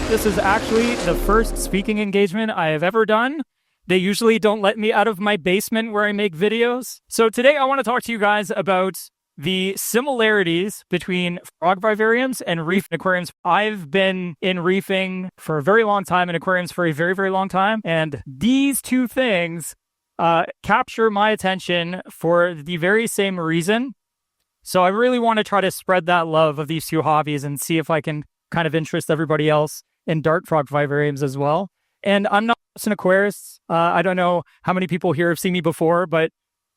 This is actually the first speaking engagement I have ever done. They usually don't let me out of my basement where I make videos. So today I want to talk to you guys about the similarities between frog vivariums and reef aquariums. I've been in reefing for a very long time and aquariums for a very, very long time. And these two things capture my attention for the very same reason. So I really want to try to spread that love of these two hobbies and see if I can kind of interest everybody else in dart frog vivariums as well. And I'm not just an aquarist. I don't know how many people here have seen me before, but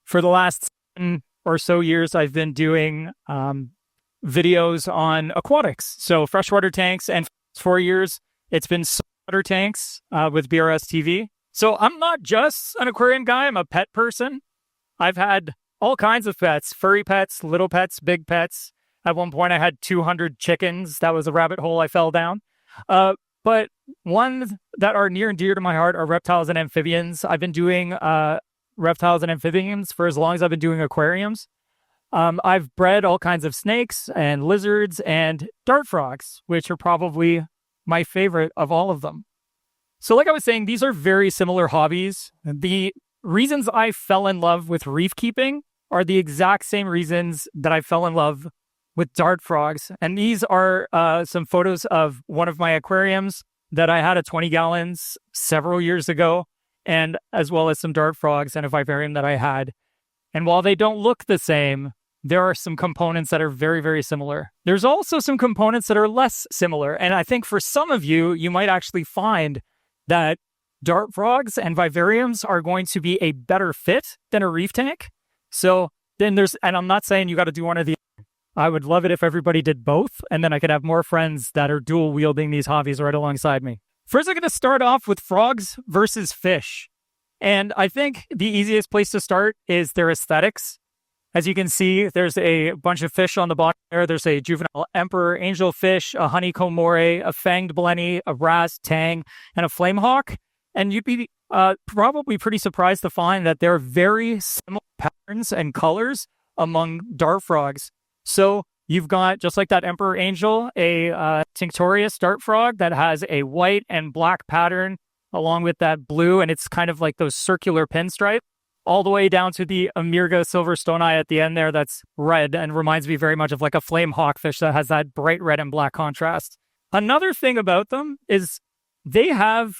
for the last 7 or so years, I've been doing videos on aquatics. So freshwater tanks, and for 4 years, it's been saltwater tanks with BRS TV. So I'm not just an aquarium guy, I'm a pet person. I've had all kinds of pets, furry pets, little pets, big pets. At one point, I had 200 chickens. That was a rabbit hole I fell down. But ones that are near and dear to my heart are reptiles and amphibians. I've been doing reptiles and amphibians for as long as I've been doing aquariums. I've bred all kinds of snakes and lizards and dart frogs, which are probably my favorite of all of them. So like I was saying, these are very similar hobbies. The reasons I fell in love with reef keeping are the exact same reasons that I fell in love with dart frogs. And these are some photos of one of my aquariums that I had at 20 gallons several years ago, and as well as some dart frogs and a vivarium that I had. And while they don't look the same, there are some components that are very, very similar. There's also some components that are less similar. And I think for some of you, you might actually find that dart frogs and vivariums are going to be a better fit than a reef tank. So then and I'm not saying you got to do one or the other. I would love it if everybody did both, and then I could have more friends that are dual wielding these hobbies right alongside me. First, I'm going to start off with frogs versus fish. And I think the easiest place to start is their aesthetics. As you can see, there's a bunch of fish on the bottom there. There's a juvenile emperor angelfish, a honeycomb moray, a fanged blenny, a wrasse tang, and a flame hawk. And you'd be probably pretty surprised to find that there are very similar patterns and colors among dart frogs. So you've got, just like that emperor angel, a tinctorius dart frog that has a white and black pattern along with that blue, and it's kind of like those circular pinstripe, all the way down to the Amirga silverstone eye at the end there that's red and reminds me very much of like a flame hawkfish that has that bright red and black contrast. Another thing about them is they have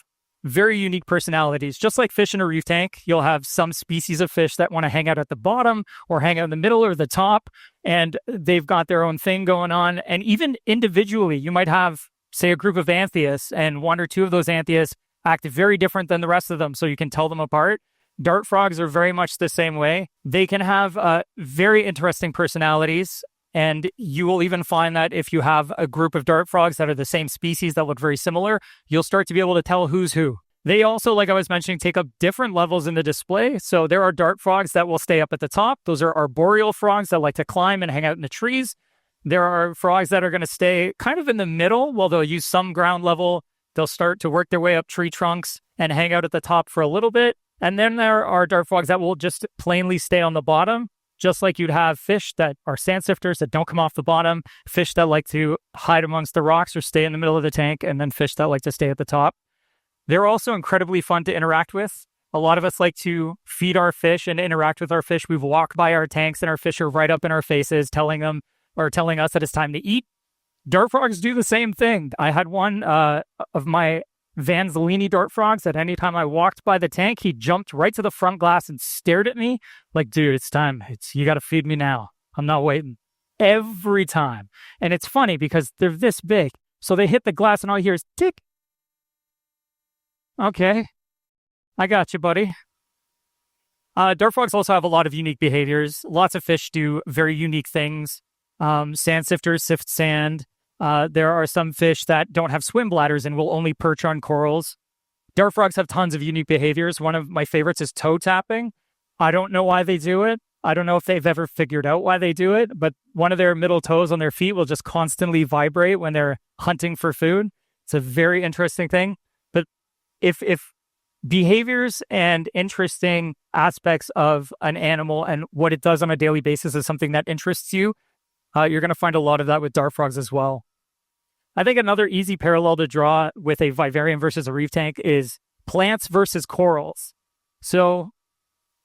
very unique personalities. Just like fish in a reef tank, you'll have some species of fish that want to hang out at the bottom or hang out in the middle or the top, and they've got their own thing going on. And even individually, you might have, say, a group of anthias, and 1 or 2 of those anthias act very different than the rest of them, so you can tell them apart. Dart frogs are very much the same way. They can have very interesting personalities, and you will even find that if you have a group of dart frogs that are the same species that look very similar, you'll start to be able to tell who's who. They also, like I was mentioning, take up different levels in the display. So there are dart frogs that will stay up at the top. Those are arboreal frogs that like to climb and hang out in the trees. There are frogs that are going to stay kind of in the middle, while they'll use some ground level. They'll start to work their way up tree trunks and hang out at the top for a little bit. And then there are dart frogs that will just plainly stay on the bottom, just like you'd have fish that are sand sifters that don't come off the bottom, fish that like to hide amongst the rocks or stay in the middle of the tank, and then fish that like to stay at the top. They're also incredibly fun to interact with. A lot of us like to feed our fish and interact with our fish. We walk by our tanks and our fish are right up in our faces, telling us that it's time to eat. Dart frogs do the same thing. I had one of my Vanzolini dart frogs that anytime I walked by the tank, he jumped right to the front glass and stared at me like, dude, it's time. You got to feed me now. I'm not waiting. Every time. And it's funny because they're this big. So they hit the glass and all you hear is tick. Okay, I got you, buddy. Dart frogs also have a lot of unique behaviors. Lots of fish do very unique things. Sand sifters sift sand. There are some fish that don't have swim bladders and will only perch on corals. Dart frogs have tons of unique behaviors. One of my favorites is toe tapping. I don't know why they do it. I don't know if they've ever figured out why they do it, but one of their middle toes on their feet will just constantly vibrate when they're hunting for food. It's a very interesting thing. But if behaviors and interesting aspects of an animal and what it does on a daily basis is something that interests you, you're going to find a lot of that with dart frogs as well. I think another easy parallel to draw with a vivarium versus a reef tank is plants versus corals. So,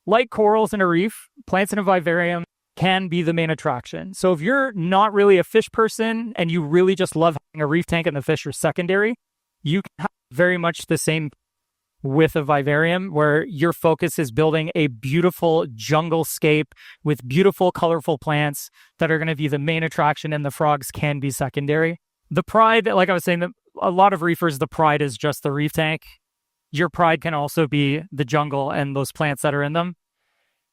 like corals in a reef, plants in a vivarium can be the main attraction. So if you're not really a fish person and you really just love having a reef tank and the fish are secondary, you can have very much the same with a vivarium where your focus is building a beautiful jungle scape with beautiful, colorful plants that are going to be the main attraction, and the frogs can be secondary. The pride, like I was saying, a lot of reefers, the pride is just the reef tank. Your pride can also be the jungle and those plants that are in them.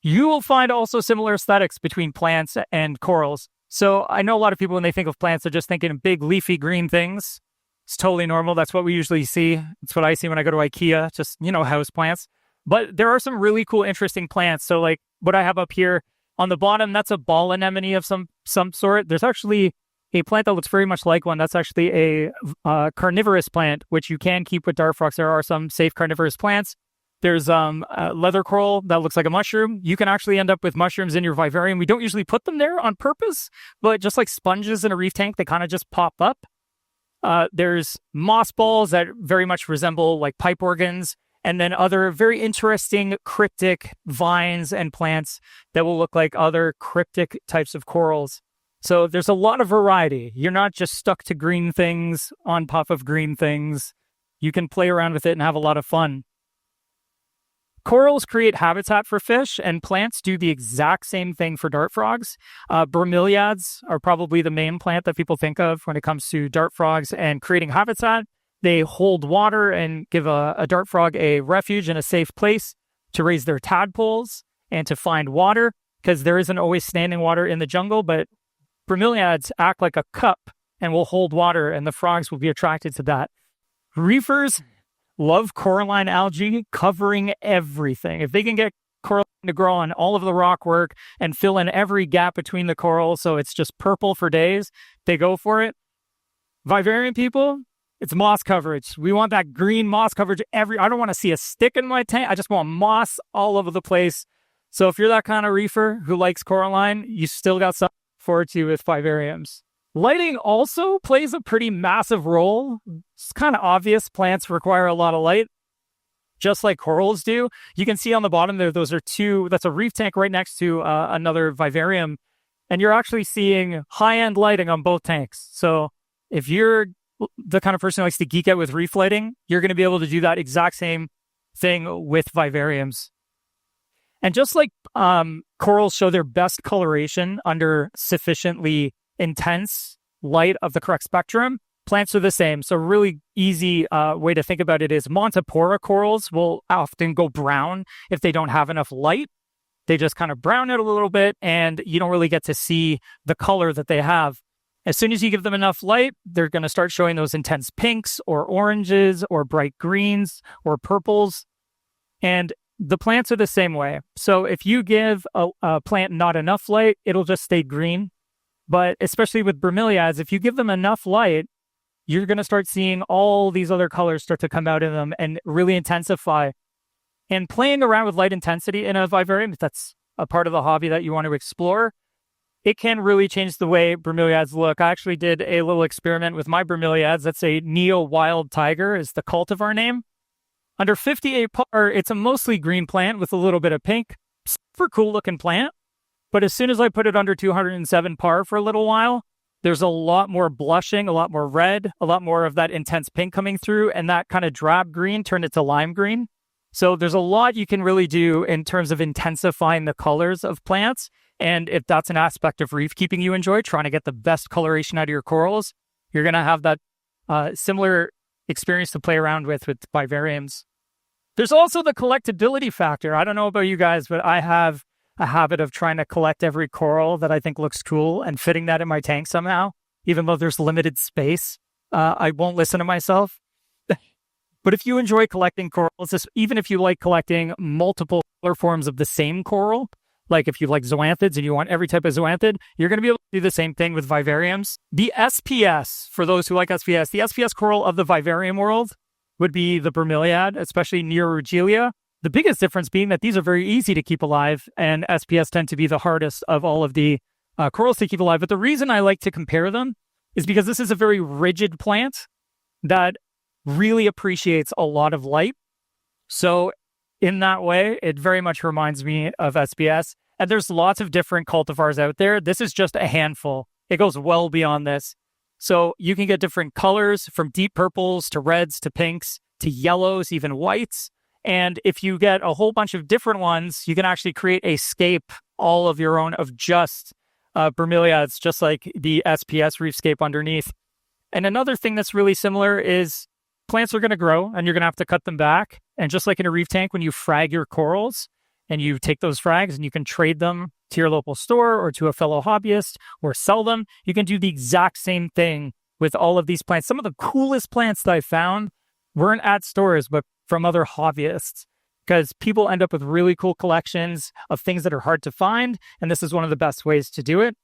You will find also similar aesthetics between plants and corals. So I know a lot of people, when they think of plants, they're just thinking of big leafy green things. It's totally normal. That's what we usually see. It's what I see when I go to IKEA, just, house plants. But there are some really cool, interesting plants. So like what I have up here on the bottom, that's a ball anemone of some sort. There's actually a plant that looks very much like one. That's actually a carnivorous plant, which you can keep with dart frogs. There are some safe carnivorous plants. There's leather coral that looks like a mushroom. You can actually end up with mushrooms in your vivarium. We don't usually put them there on purpose, but just like sponges in a reef tank, they kind of just pop up. There's moss balls that very much resemble like pipe organs, and then other very interesting cryptic vines and plants that will look like other cryptic types of corals. So there's a lot of variety. You're not just stuck to green things on top of green things. You can play around with it and have a lot of fun. Corals create habitat for fish, and plants do the exact same thing for dart frogs. Bromeliads are probably the main plant that people think of when it comes to dart frogs and creating habitat. They hold water and give a dart frog a refuge and a safe place to raise their tadpoles and to find water, because there isn't always standing water in the jungle, but bromeliads act like a cup and will hold water, and the frogs will be attracted to that. Reefers love coralline algae covering everything. If they can get coralline to grow on all of the rock work and fill in every gap between the coral so it's just purple for days, they go for it. Vivarium people, it's moss coverage. We want that green moss coverage I don't want to see a stick in my tank. I just want moss all over the place. So if you're that kind of reefer who likes coralline, you still got something forward to with vivariums. Lighting also plays a pretty massive role. It's kind of obvious. Plants require a lot of light, just like corals do. You can see on the bottom there, that's a reef tank right next to another vivarium. And you're actually seeing high-end lighting on both tanks. So if you're the kind of person who likes to geek out with reef lighting, you're going to be able to do that exact same thing with vivariums. And just like corals show their best coloration under sufficiently intense light of the correct spectrum, plants are the same. So really easy way to think about it is Montipora corals will often go brown if they don't have enough light. They just kind of brown it a little bit, and you don't really get to see the color that they have. As soon as you give them enough light, they're going to start showing those intense pinks or oranges or bright greens or purples. And the plants are the same way. So if you give a plant not enough light, it'll just stay green. But especially with bromeliads, if you give them enough light, you're going to start seeing all these other colors start to come out in them and really intensify. And playing around with light intensity in a vivarium, if that's a part of the hobby that you want to explore, it can really change the way bromeliads look. I actually did a little experiment with my bromeliads. That's a Neo Wild Tiger is the cultivar name. Under 58 par, it's a mostly green plant with a little bit of pink. Super cool looking plant. But as soon as I put it under 207 par for a little while, there's a lot more blushing, a lot more red, a lot more of that intense pink coming through, and that kind of drab green turned it to lime green. So there's a lot you can really do in terms of intensifying the colors of plants. And if that's an aspect of reef keeping you enjoy, trying to get the best coloration out of your corals, you're going to have that similar experience to play around with vivariums. There's also the collectability factor. I don't know about you guys, but I have a habit of trying to collect every coral that I think looks cool and fitting that in my tank somehow, even though there's limited space. I won't listen to myself. But if you enjoy collecting corals, even if you like collecting multiple color forms of the same coral, like if you like zoanthids and you want every type of zoanthid, you're going to be able to do the same thing with vivariums. The SPS, for those who like SPS, the SPS coral of the vivarium world would be the bromeliad, especially Neurogelia. The biggest difference being that these are very easy to keep alive, and SPS tend to be the hardest of all of the corals to keep alive. But the reason I like to compare them is because this is a very rigid plant that really appreciates a lot of light. So in that way, it very much reminds me of SBS. And there's lots of different cultivars out there. This is just a handful. It goes well beyond this. So you can get different colors from deep purples to reds to pinks to yellows, even whites. And if you get a whole bunch of different ones, you can actually create a scape all of your own of just bromeliads, just like the SPS reef scape underneath. And another thing that's really similar is plants are going to grow and you're going to have to cut them back. And just like in a reef tank, when you frag your corals and you take those frags and you can trade them to your local store or to a fellow hobbyist or sell them, you can do the exact same thing with all of these plants. Some of the coolest plants that I found weren't at stores, but from other hobbyists, because people end up with really cool collections of things that are hard to find. And this is one of the best ways to do it.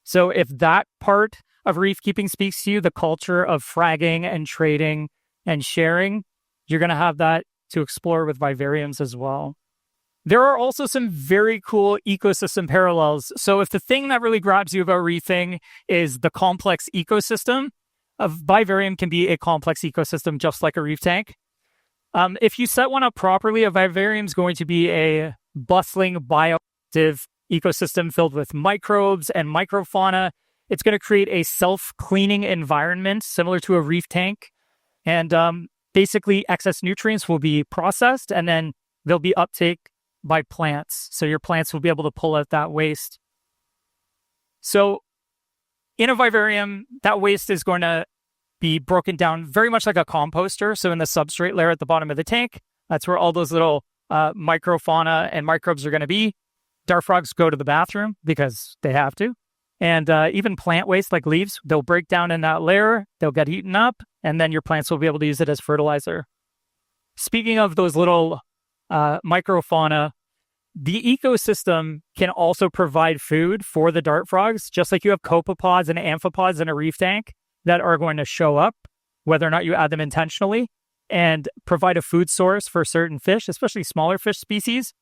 So if that part of reef keeping speaks to you, the culture of fragging and trading and sharing, you're going to have that to explore with vivariums as well. There are also some very cool ecosystem parallels. So if the thing that really grabs you about reefing is the complex ecosystem, a vivarium can be a complex ecosystem just like a reef tank. If you set one up properly, a vivarium is going to be a bustling, bioactive ecosystem filled with microbes and microfauna. It's going to create a self-cleaning environment similar to a reef tank. And basically, excess nutrients will be processed and then they'll be uptake by plants. So your plants will be able to pull out that waste. So in a vivarium, that waste is going to be broken down very much like a composter. So in the substrate layer at the bottom of the tank, that's where all those little microfauna and microbes are going to be. Dart frogs go to the bathroom because they have to. And even plant waste like leaves, they'll break down in that layer, they'll get eaten up, and then your plants will be able to use it as fertilizer. Speaking of those little microfauna, the ecosystem can also provide food for the dart frogs, just like you have copepods and amphipods in a reef tank that are going to show up, whether or not you add them intentionally, and provide a food source for certain fish, especially smaller fish species.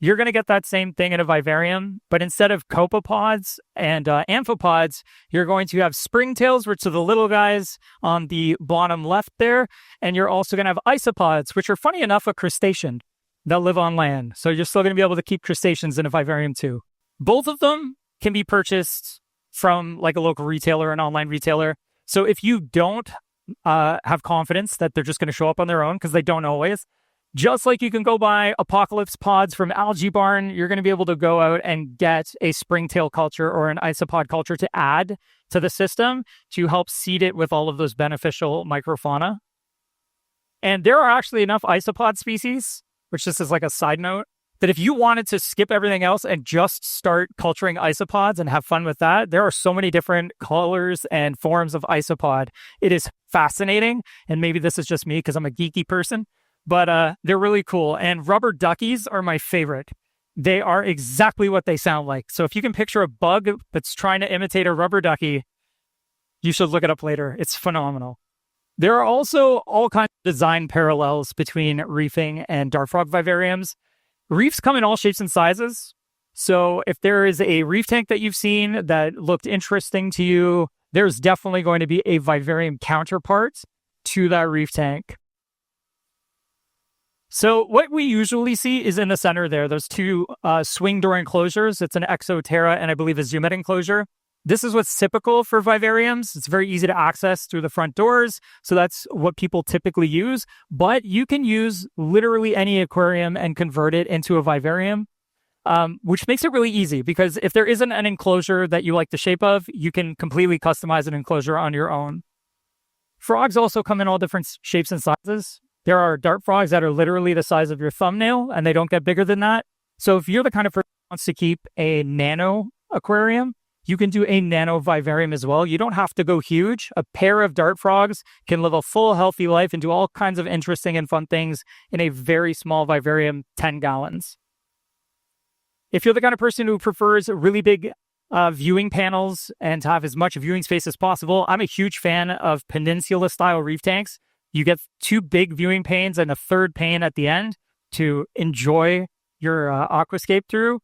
You're going to get that same thing in a vivarium, but instead of copepods and amphipods, you're going to have springtails, which are the little guys on the bottom left there, and you're also going to have isopods, which are, funny enough, a crustacean that live on land. So you're still going to be able to keep crustaceans in a vivarium too. Both of them can be purchased from like a local retailer, an online retailer. So if you don't have confidence that they're just going to show up on their own, because they don't always, just like you can go buy apocalypse pods from Algae Barn, you're going to be able to go out and get a springtail culture or an isopod culture to add to the system to help seed it with all of those beneficial microfauna. And there are actually enough isopod species, which this is like a side note, that if you wanted to skip everything else and just start culturing isopods and have fun with that, there are so many different colors and forms of isopod. It is fascinating. And maybe this is just me because I'm a geeky person, but they're really cool. And rubber duckies are my favorite. They are exactly what they sound like. So if you can picture a bug that's trying to imitate a rubber ducky, you should look it up later. It's phenomenal. There are also all kinds of design parallels between reefing and dart frog vivariums. Reefs come in all shapes and sizes. So if there is a reef tank that you've seen that looked interesting to you, there's definitely going to be a vivarium counterpart to that reef tank. So what we usually see is in the center there, those two swing door enclosures. It's an Exoterra and I believe a Zoomit enclosure. This is what's typical for vivariums. It's very easy to access through the front doors. So that's what people typically use. But you can use literally any aquarium and convert it into a vivarium, which makes it really easy because if there isn't an enclosure that you like the shape of, you can completely customize an enclosure on your own. Frogs also come in all different shapes and sizes. There are dart frogs that are literally the size of your thumbnail and they don't get bigger than that. So if you're the kind of person who wants to keep a nano aquarium, you can do a nano vivarium as well. You don't have to go huge. A pair of dart frogs can live a full, healthy life and do all kinds of interesting and fun things in a very small vivarium, 10 gallons. If you're the kind of person who prefers really big viewing panels and to have as much viewing space as possible, I'm a huge fan of peninsula-style reef tanks. You get two big viewing panes and a third pane at the end to enjoy your aquascape through.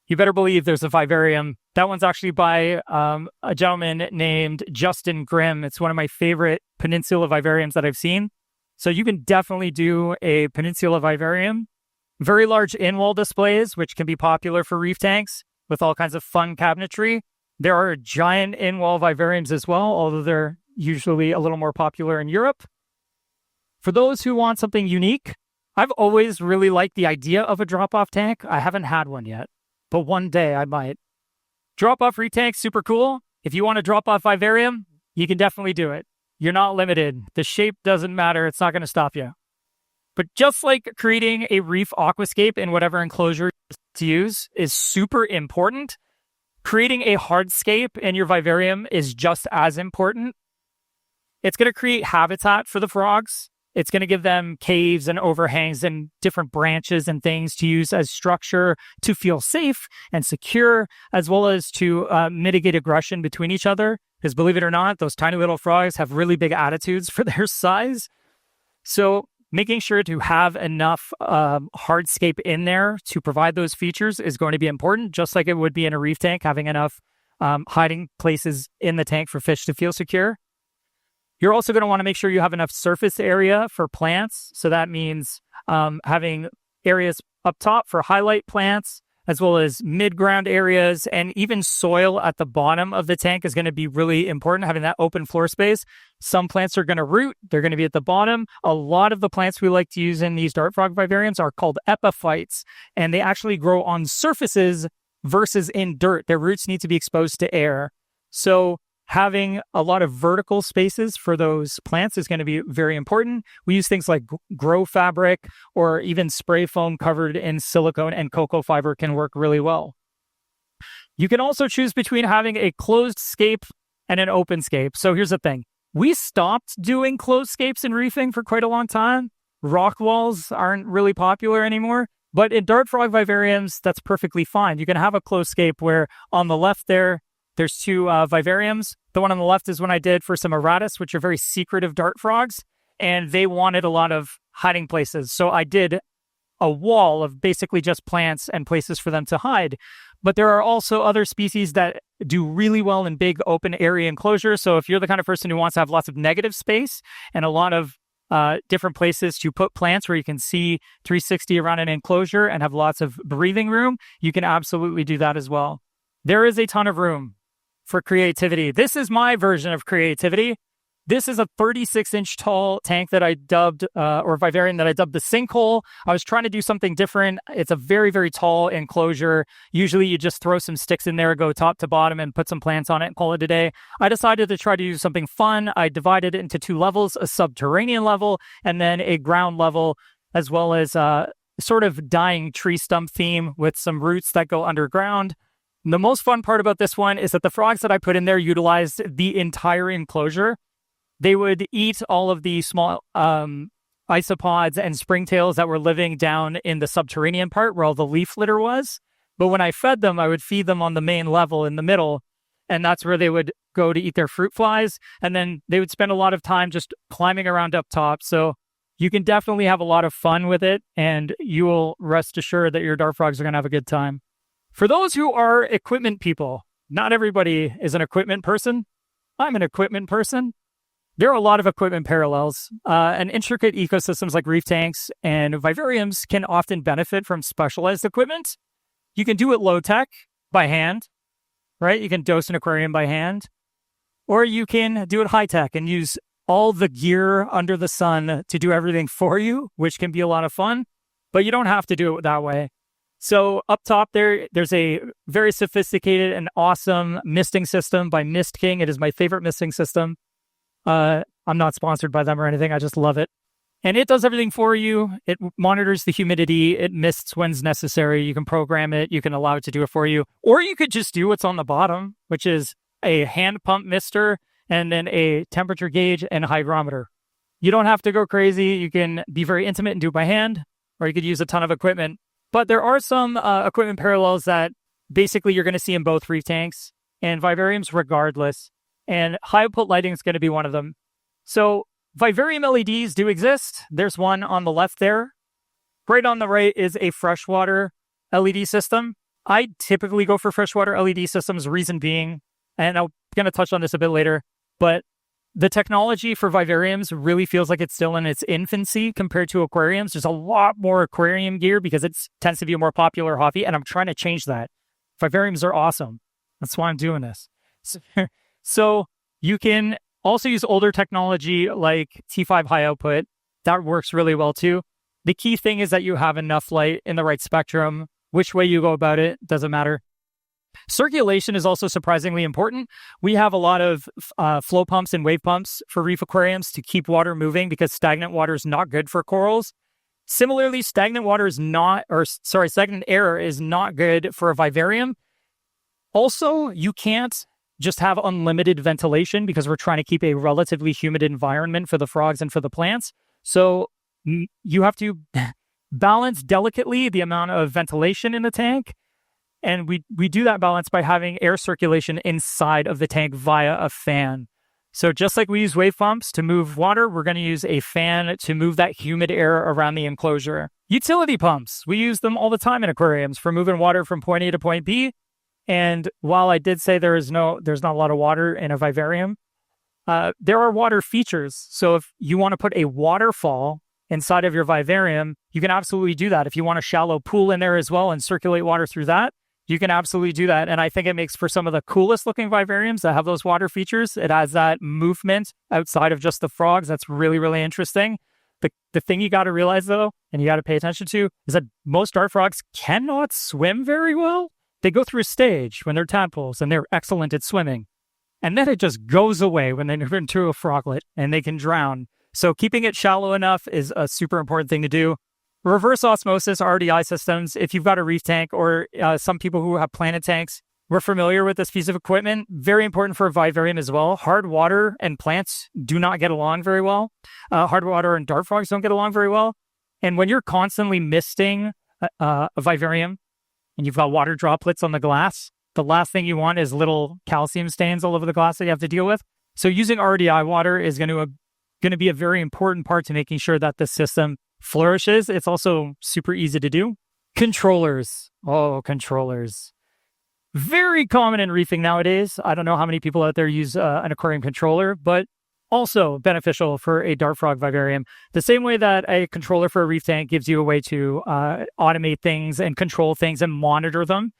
you better believe there's a vivarium. That one's actually by a gentleman named Justin Grimm. It's one of my favorite peninsula vivariums that I've seen. So you can definitely do a peninsula vivarium. Very large in-wall displays, which can be popular for reef tanks with all kinds of fun cabinetry. There are giant in-wall vivariums as well, although they're usually a little more popular in Europe. For those who want something unique, I've always really liked the idea of a drop-off tank. I haven't had one yet, but one day I might. Drop-off reef tank, super cool. If you want a drop-off vivarium, you can definitely do it. You're not limited. The shape doesn't matter. It's not going to stop you. But just like creating a reef aquascape in whatever enclosure to use is super important, creating a hardscape in your vivarium is just as important. It's going to create habitat for the frogs. It's going to give them caves and overhangs and different branches and things to use as structure to feel safe and secure, as well as to mitigate aggression between each other. Because believe it or not, those tiny little frogs have really big attitudes for their size. So making sure to have enough hardscape in there to provide those features is going to be important, just like it would be in a reef tank, having enough hiding places in the tank for fish to feel secure. You're also going to want to make sure you have enough surface area for plants. So that means having areas up top for highlight plants, as well as mid-ground areas, and even soil at the bottom of the tank is going to be really important, having that open floor space. Some plants are going to root. They're going to be at the bottom. A lot of the plants we like to use in these dart frog vivariums are called epiphytes, and they actually grow on surfaces versus in dirt. Their roots need to be exposed to air. So having a lot of vertical spaces for those plants is going to be very important. We use things like grow fabric or even spray foam covered in silicone and cocoa fiber can work really well. You can also choose between having a closed scape and an open scape. So here's the thing. We stopped doing closed scapes in reefing for quite a long time. Rock walls aren't really popular anymore. But in dart frog vivariums, that's perfectly fine. You can have a closed scape where on the left there's two vivariums. The one on the left is one I did for some Aratus, which are very secretive dart frogs, and they wanted a lot of hiding places. So I did a wall of basically just plants and places for them to hide. But there are also other species that do really well in big open area enclosures. So if you're the kind of person who wants to have lots of negative space and a lot of different places to put plants where you can see 360 around an enclosure and have lots of breathing room, you can absolutely do that as well. There is a ton of room for creativity. This is my version of creativity. This is a 36-inch tall tank that I dubbed, or vivarium that I dubbed the sinkhole. I was trying to do something different. It's a very, very tall enclosure. Usually you just throw some sticks in there, go top to bottom and put some plants on it and call it a day. I decided to try to do something fun. I divided it into two levels, a subterranean level and then a ground level, as well as a sort of dying tree stump theme with some roots that go underground. The most fun part about this one is that the frogs that I put in there utilized the entire enclosure. They would eat all of the small isopods and springtails that were living down in the subterranean part where all the leaf litter was. But when I fed them, I would feed them on the main level in the middle, and that's where they would go to eat their fruit flies. And then they would spend a lot of time just climbing around up top. So you can definitely have a lot of fun with it, and you will rest assured that your dart frogs are going to have a good time. For those who are equipment people, not everybody is an equipment person. I'm an equipment person. There are a lot of equipment parallels, and intricate ecosystems like reef tanks and vivariums can often benefit from specialized equipment. You can do it low tech by hand, right? You can dose an aquarium by hand, or you can do it high tech and use all the gear under the sun to do everything for you, which can be a lot of fun, but you don't have to do it that way. So up top there's a very sophisticated and awesome misting system by Mist King. It is my favorite misting system. I'm not sponsored by them or anything. I just love it. And it does everything for you. It monitors the humidity. It mists when's necessary. You can program it. You can allow it to do it for you. Or you could just do what's on the bottom, which is a hand pump mister and then a temperature gauge and a hygrometer. You don't have to go crazy. You can be very intimate and do it by hand, or you could use a ton of equipment. But there are some equipment parallels that basically you're going to see in both reef tanks and vivariums regardless. And high output lighting is going to be one of them. So vivarium LEDs do exist. There's one on the left there. Right on the right is a freshwater LED system. I typically go for freshwater LED systems, reason being, and I'm going to touch on this a bit later, but the technology for vivariums really feels like it's still in its infancy compared to aquariums. There's a lot more aquarium gear because it tends to be a more popular hobby, and I'm trying to change that. Vivariums are awesome. That's why I'm doing this. So you can also use older technology like T5 high output. That works really well too. The key thing is that you have enough light in the right spectrum. Which way you go about it doesn't matter. Circulation is also surprisingly important. We have a lot of flow pumps and wave pumps for reef aquariums to keep water moving because stagnant water is not good for corals. Similarly, stagnant air is not good for a vivarium. Also, you can't just have unlimited ventilation because we're trying to keep a relatively humid environment for the frogs and for the plants. So you have to balance delicately the amount of ventilation in the tank. And we do that balance by having air circulation inside of the tank via a fan. So just like we use wave pumps to move water, we're going to use a fan to move that humid air around the enclosure. Utility pumps. We use them all the time in aquariums for moving water from point A to point B. And while I did say there's not a lot of water in a vivarium, there are water features. So if you want to put a waterfall inside of your vivarium, you can absolutely do that. If you want a shallow pool in there as well and circulate water through that, you can absolutely do that. And I think it makes for some of the coolest looking vivariums that have those water features. It has that movement outside of just the frogs. That's really, really interesting. The thing you got to realize though, and you got to pay attention to, is that most dart frogs cannot swim very well. They go through a stage when they're tadpoles and they're excellent at swimming. And then it just goes away when they turn into a froglet and they can drown. So keeping it shallow enough is a super important thing to do. Reverse osmosis, RDI systems, if you've got a reef tank or some people who have planted tanks, we're familiar with this piece of equipment. Very important for a vivarium as well. Hard water and plants do not get along very well. Hard water and dart frogs don't get along very well. And when you're constantly misting a vivarium and you've got water droplets on the glass, the last thing you want is little calcium stains all over the glass that you have to deal with. So using RDI water is going to be a very important part to making sure that the system flourishes. It's also super easy to do. Controllers. Oh, controllers. Very common in reefing nowadays. I don't know how many people out there use an aquarium controller, but also beneficial for a dart frog vivarium. The same way that a controller for a reef tank gives you a way to automate things and control things and monitor them,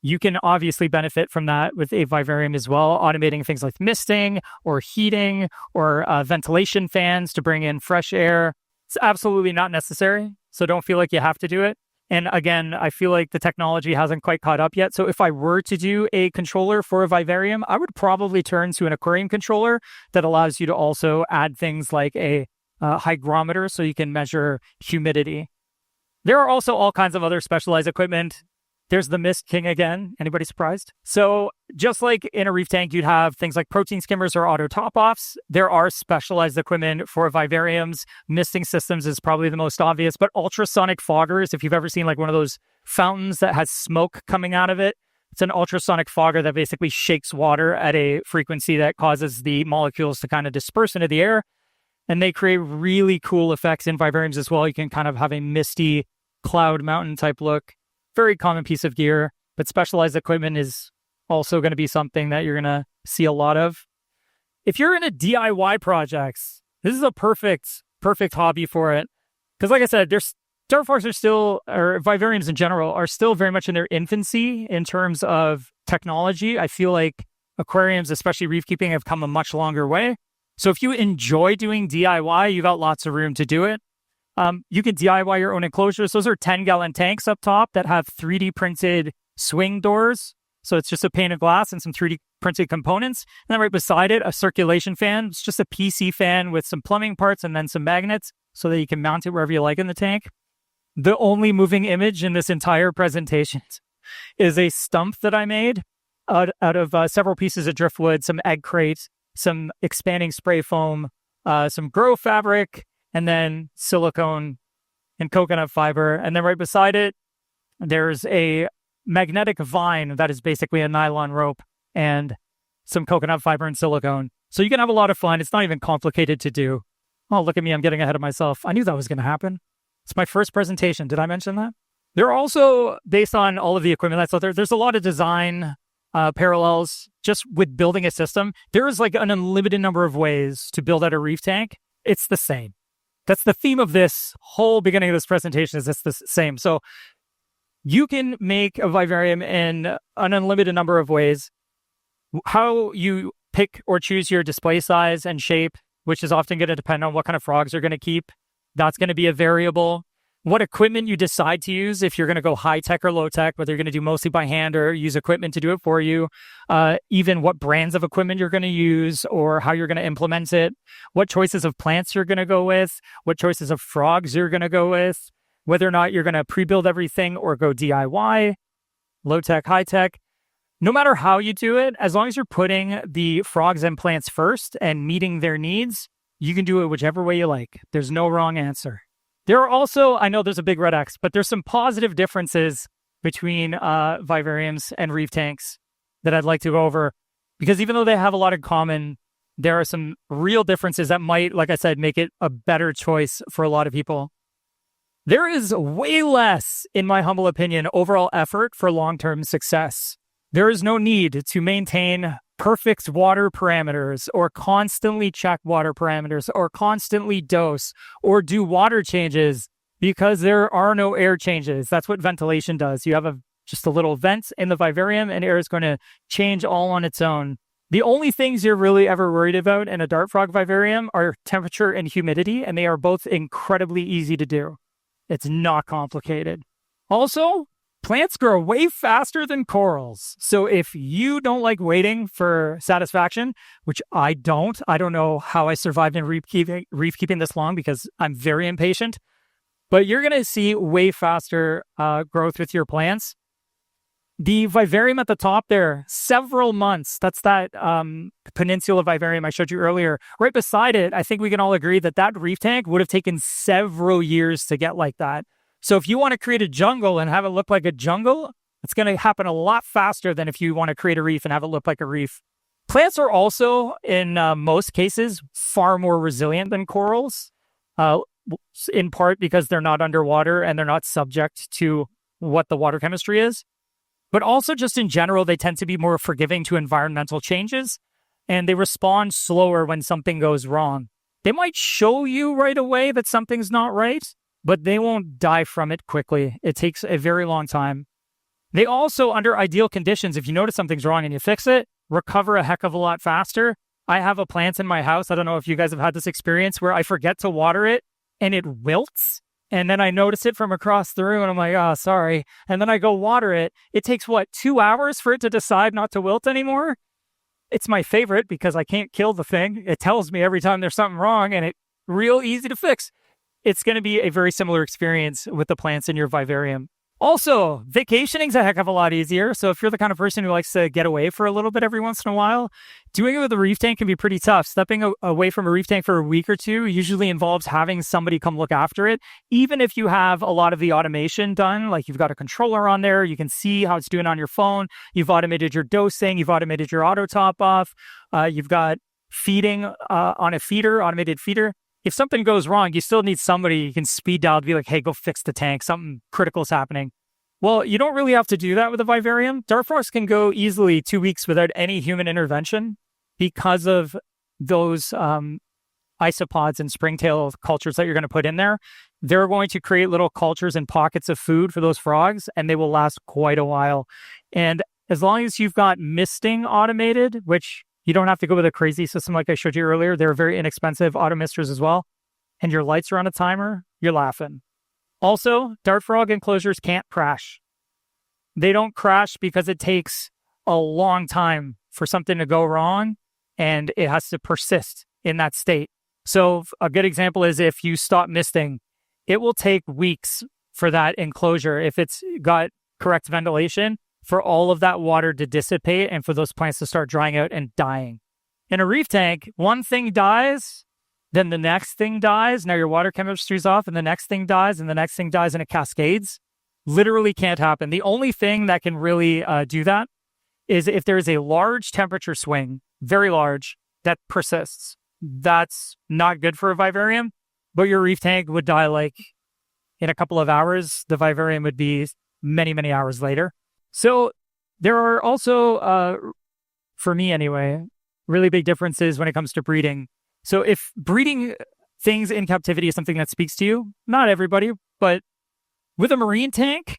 you can obviously benefit from that with a vivarium as well, automating things like misting or heating or ventilation fans to bring in fresh air. It's absolutely not necessary, so don't feel like you have to do it. And again, I feel like the technology hasn't quite caught up yet. So if I were to do a controller for a vivarium, I would probably turn to an aquarium controller that allows you to also add things like a hygrometer so you can measure humidity. There are also all kinds of other specialized equipment. There's the Mist King again. Anybody surprised? So just like in a reef tank, you'd have things like protein skimmers or auto top-offs. There are specialized equipment for vivariums. Misting systems is probably the most obvious, but ultrasonic foggers, if you've ever seen like one of those fountains that has smoke coming out of it, it's an ultrasonic fogger that basically shakes water at a frequency that causes the molecules to kind of disperse into the air. And they create really cool effects in vivariums as well. You can kind of have a misty cloud mountain type look. Very common piece of gear, but specialized equipment is also going to be something that you're going to see a lot of. If you're in a DIY projects, this is a perfect hobby for it. Because like I said, dart frogs are still, or vivariums in general, are still very much in their infancy in terms of technology. I feel like aquariums, especially reef keeping, have come a much longer way. So if you enjoy doing DIY, you've got lots of room to do it. You can DIY your own enclosures. Those are 10-gallon tanks up top that have 3D printed swing doors. So it's just a pane of glass and some 3D printed components. And then right beside it, a circulation fan. It's just a PC fan with some plumbing parts and then some magnets so that you can mount it wherever you like in the tank. The only moving image in this entire presentation is a stump that I made out of several pieces of driftwood, some egg crate, some expanding spray foam, some grow fabric, and then silicone and coconut fiber. And then right beside it, there's a magnetic vine that is basically a nylon rope and some coconut fiber and silicone. So you can have a lot of fun. It's not even complicated to do. Oh, look at me. I'm getting ahead of myself. I knew that was going to happen. It's my first presentation. Did I mention that? There are also, based on all of the equipment that's out there, there's a lot of design parallels just with building a system. There is like an unlimited number of ways to build out a reef tank. It's the same. That's the theme of this whole beginning of this presentation, is it's the same. So you can make a vivarium in an unlimited number of ways. How you pick or choose your display size and shape, which is often going to depend on what kind of frogs you're going to keep, that's going to be a variable. What equipment you decide to use, if you're going to go high tech or low tech, whether you're going to do mostly by hand or use equipment to do it for you, even what brands of equipment you're going to use or how you're going to implement it, what choices of plants you're going to go with, what choices of frogs you're going to go with, whether or not you're going to pre-build everything or go DIY, low tech, high tech. No matter how you do it, as long as you're putting the frogs and plants first and meeting their needs, you can do it whichever way you like. There's no wrong answer. There are also, I know there's a big red X, but there's some positive differences between vivariums and reef tanks that I'd like to go over, because even though they have a lot in common, there are some real differences that might, like I said, make it a better choice for a lot of people. There is way less, in my humble opinion, overall effort for long-term success. There is no need to maintain perfect water parameters or constantly check water parameters or constantly dose or do water changes, because there are no air changes. That's what ventilation does. You have just a little vent in the vivarium and air is going to change all on its own. The only things you're really ever worried about in a dart frog vivarium are temperature and humidity, and they are both incredibly easy to do. It's not complicated. Also, plants grow way faster than corals. So if you don't like waiting for satisfaction, which I don't know how I survived in reef keeping this long, because I'm very impatient, but you're going to see way faster growth with your plants. The vivarium at the top there, several months. That's that peninsula vivarium I showed you earlier. Right beside it, I think we can all agree that that reef tank would have taken several years to get like that. So if you want to create a jungle and have it look like a jungle, it's going to happen a lot faster than if you want to create a reef and have it look like a reef. Plants are also, in most cases, far more resilient than corals, in part because they're not underwater and they're not subject to what the water chemistry is. But also just in general, they tend to be more forgiving to environmental changes, and they respond slower when something goes wrong. They might show you right away that something's not right, but they won't die from it quickly. It takes a very long time. They also, under ideal conditions, if you notice something's wrong and you fix it, recover a heck of a lot faster. I have a plant in my house. I don't know if you guys have had this experience where I forget to water it and it wilts. And then I notice it from across the room and I'm like, oh, sorry. And then I go water it. It takes, 2 hours for it to decide not to wilt anymore? It's my favorite because I can't kill the thing. It tells me every time there's something wrong, and it's real easy to fix. It's going to be a very similar experience with the plants in your vivarium. Also, vacationing's a heck of a lot easier. So if you're the kind of person who likes to get away for a little bit every once in a while, doing it with a reef tank can be pretty tough. Stepping away from a reef tank for a week or two usually involves having somebody come look after it. Even if you have a lot of the automation done, like you've got a controller on there, you can see how it's doing on your phone. You've automated your dosing. You've automated your auto top off. You've got feeding on a feeder, automated feeder. If something goes wrong, you still need somebody you can speed dial to be like, hey, go fix the tank. Something critical is happening. Well, you don't really have to do that with a vivarium. Dart frogs can go easily 2 weeks without any human intervention because of those isopods and springtail cultures that you're going to put in there. They're going to create little cultures and pockets of food for those frogs, and they will last quite a while. And as long as you've got misting automated, which you don't have to go with a crazy system like I showed you earlier. They're very inexpensive auto misters as well. And your lights are on a timer, you're laughing. Also, dart frog enclosures can't crash. They don't crash because it takes a long time for something to go wrong, and it has to persist in that state. So a good example is if you stop misting, it will take weeks for that enclosure, if it's got correct ventilation, for all of that water to dissipate and for those plants to start drying out and dying. In a reef tank, one thing dies, then the next thing dies. Now your water chemistry's off, and the next thing dies, and the next thing dies, and it cascades. Literally can't happen. The only thing that can really do that is if there is a large temperature swing, very large, that persists. That's not good for a vivarium, but your reef tank would die like in a couple of hours, the vivarium would be many, many hours later. So there are also, for me anyway, really big differences when it comes to breeding. So if breeding things in captivity is something that speaks to you, not everybody, but with a marine tank,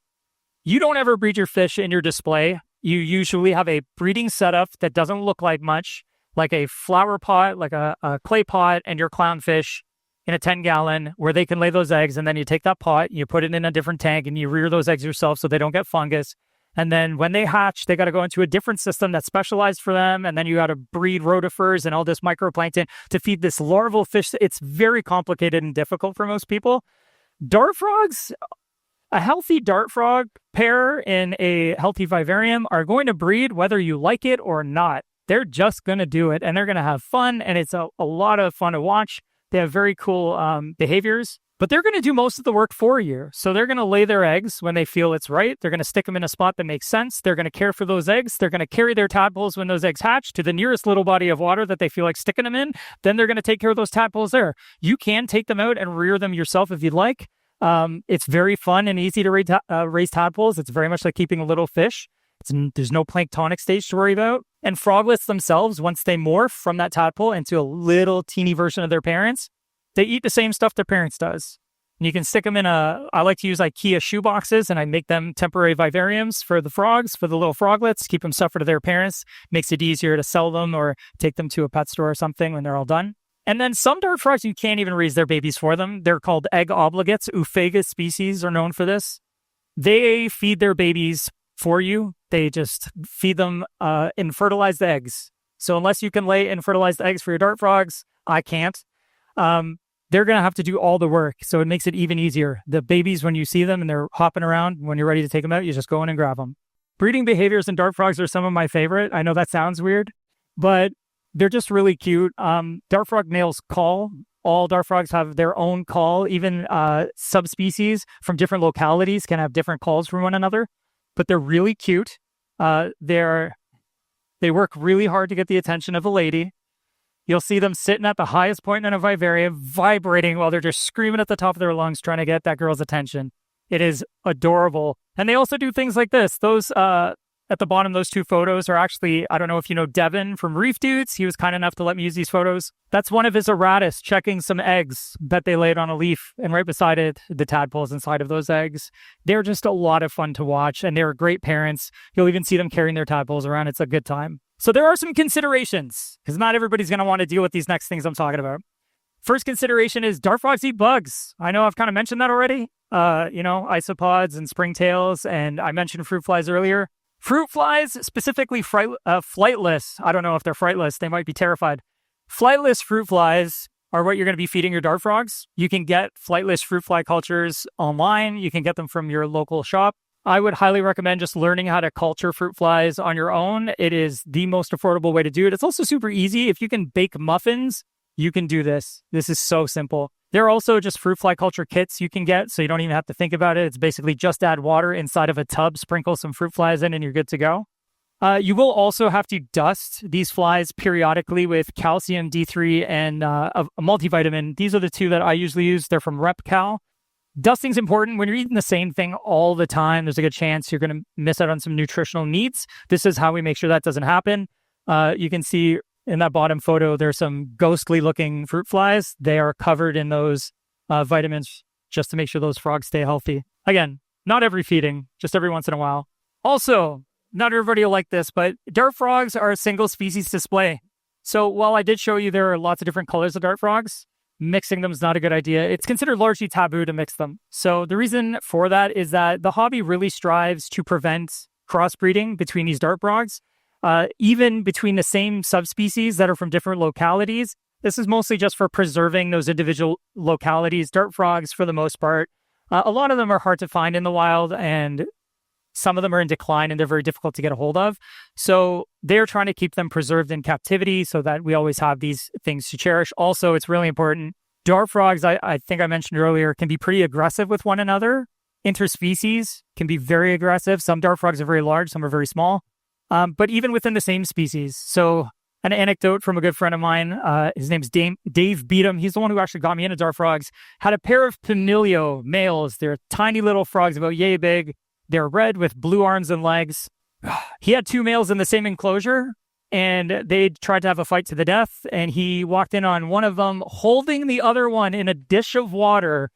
you don't ever breed your fish in your display. You usually have a breeding setup that doesn't look like much, like a flower pot, like a clay pot, and your clownfish in a 10-gallon where they can lay those eggs. And then you take that pot, you put it in a different tank, and you rear those eggs yourself so they don't get fungus. And then when they hatch, they got to go into a different system that's specialized for them. And then you got to breed rotifers and all this microplankton to feed this larval fish. It's very complicated and difficult for most people. Dart frogs, a healthy dart frog pair in a healthy vivarium are going to breed whether you like it or not. They're just going to do it, and they're going to have fun, and it's a lot of fun to watch. They have very cool behaviors. But they're going to do most of the work for you. So they're going to lay their eggs when they feel it's right. They're going to stick them in a spot that makes sense. They're going to care for those eggs. They're going to carry their tadpoles when those eggs hatch to the nearest little body of water that they feel like sticking them in. Then they're going to take care of those tadpoles there. You can take them out and rear them yourself if you'd like. It's very fun and easy to raise tadpoles. It's very much like keeping a little fish. There's no planktonic stage to worry about. And froglets themselves, once they morph from that tadpole into a little teeny version of their parents, they eat the same stuff their parents does. And you can stick them in I like to use IKEA shoe boxes, and I make them temporary vivariums for the frogs, for the little froglets, keep them separate to their parents. Makes it easier to sell them or take them to a pet store or something when they're all done. And then some dart frogs, you can't even raise their babies for them. They're called egg obligates. Oophagus species are known for this. They feed their babies for you. They just feed them in fertilized eggs. So unless you can lay in fertilized eggs for your dart frogs, I can't. They're going to have to do all the work. So it makes it even easier. The babies, when you see them and they're hopping around, when you're ready to take them out, you just go in and grab them. Breeding behaviors in dart frogs are some of my favorite. I know that sounds weird, but they're just really cute. Dart frog males call. All dart frogs have their own call. Even subspecies from different localities can have different calls from one another, but they're really cute. They work really hard to get the attention of a lady. You'll see them sitting at the highest point in a vivarium, vibrating while they're just screaming at the top of their lungs, trying to get that girl's attention. It is adorable. And they also do things like this. Those at the bottom, those two photos are actually, I don't know if you know Devin from Reef Dudes. He was kind enough to let me use these photos. That's one of his erratas checking some eggs that they laid on a leaf. And right beside it, the tadpoles inside of those eggs. They're just a lot of fun to watch, and they're great parents. You'll even see them carrying their tadpoles around. It's a good time. So there are some considerations, because not everybody's going to want to deal with these next things I'm talking about. First consideration is dart frogs eat bugs. I know I've kind of mentioned that already. Isopods and springtails, and I mentioned fruit flies earlier. Fruit flies, specifically flightless. I don't know if they're flightless. They might be terrified. Flightless fruit flies are what you're going to be feeding your dart frogs. You can get flightless fruit fly cultures online. You can get them from your local shop. I would highly recommend just learning how to culture fruit flies on your own. It is the most affordable way to do it. It's also super easy. If you can bake muffins, you can do this. This is so simple. There are also just fruit fly culture kits you can get, so you don't even have to think about it. It's basically just add water inside of a tub, sprinkle some fruit flies in, and you're good to go. You will also have to dust these flies periodically with calcium, D3, and a multivitamin. These are the two that I usually use. They're from RepCal. Dusting's important. When you're eating the same thing all the time, there's a good chance you're going to miss out on some nutritional needs. This is how we make sure that doesn't happen. You can see in that bottom photo, there's some ghostly looking fruit flies. They are covered in those vitamins just to make sure those frogs stay healthy. Again, not every feeding, just every once in a while. Also, not everybody will like this, but dart frogs are a single species display. So while I did show you there are lots of different colors of dart frogs, mixing them is not a good idea. It's considered largely taboo to mix them. So the reason for that is that the hobby really strives to prevent crossbreeding between these dart frogs, even between the same subspecies that are from different localities. This is mostly just for preserving those individual localities. Dart frogs, for the most part, a lot of them are hard to find in the wild, and some of them are in decline and they're very difficult to get a hold of. So they're trying to keep them preserved in captivity so that we always have these things to cherish. Also, it's really important. Dart frogs, I think I mentioned earlier, can be pretty aggressive with one another. Interspecies can be very aggressive. Some dart frogs are very large, some are very small. But even within the same species. So an anecdote from a good friend of mine. His name's Dave Beatham. He's the one who actually got me into dart frogs. Had a pair of Pamilio males. They're tiny little frogs, about yay big. They're red with blue arms and legs. He had 2 males in the same enclosure, and they tried to have a fight to the death. And he walked in on one of them holding the other one in a dish of water,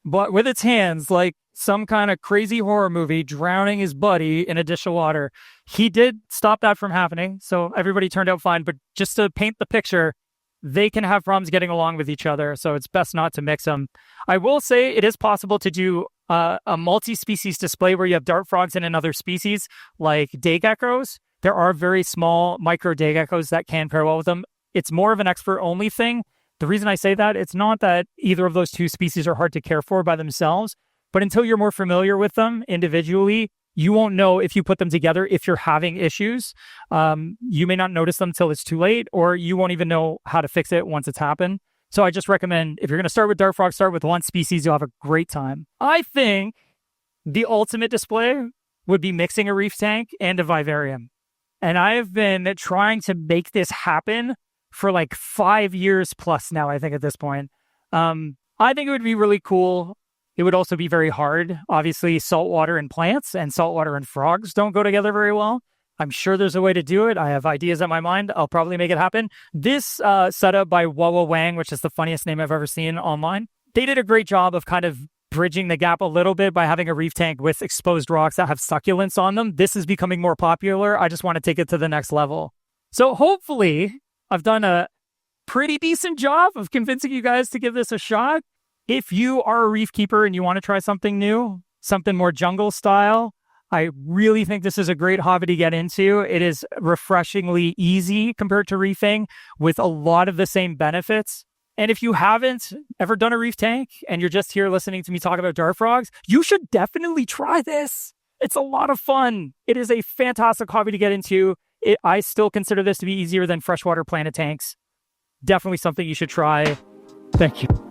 but with its hands, like some kind of crazy horror movie, drowning his buddy in a dish of water. He did stop that from happening, so everybody turned out fine. But just to paint the picture, they can have problems getting along with each other, so it's best not to mix them. I will say it is possible to do a multi-species display where you have dart frogs and another species, like day geckos. There are very small micro day geckos that can pair well with them. It's more of an expert-only thing. The reason I say that, it's not that either of those 2 species are hard to care for by themselves, but until you're more familiar with them individually, you won't know if you put them together if you're having issues. You may not notice them till it's too late, or you won't even know how to fix it once it's happened. So I just recommend, if you're going to start with dart frogs, start with one species. You'll have a great time. I think the ultimate display would be mixing a reef tank and a vivarium. And I have been trying to make this happen for like 5 years plus now, I think, at this point. I think it would be really cool. It would also be very hard. Obviously, saltwater and plants and saltwater and frogs don't go together very well. I'm sure there's a way to do it. I have ideas in my mind. I'll probably make it happen. This setup by Wawa Wang, which is the funniest name I've ever seen online, they did a great job of kind of bridging the gap a little bit by having a reef tank with exposed rocks that have succulents on them. This is becoming more popular. I just want to take it to the next level. So hopefully I've done a pretty decent job of convincing you guys to give this a shot. If you are a reef keeper and you want to try something new, something more jungle style, I really think this is a great hobby to get into. It is refreshingly easy compared to reefing with a lot of the same benefits. And if you haven't ever done a reef tank and you're just here listening to me talk about dart frogs, you should definitely try this. It's a lot of fun. It is a fantastic hobby to get into. I still consider this to be easier than freshwater planet tanks. Definitely something you should try. Thank you.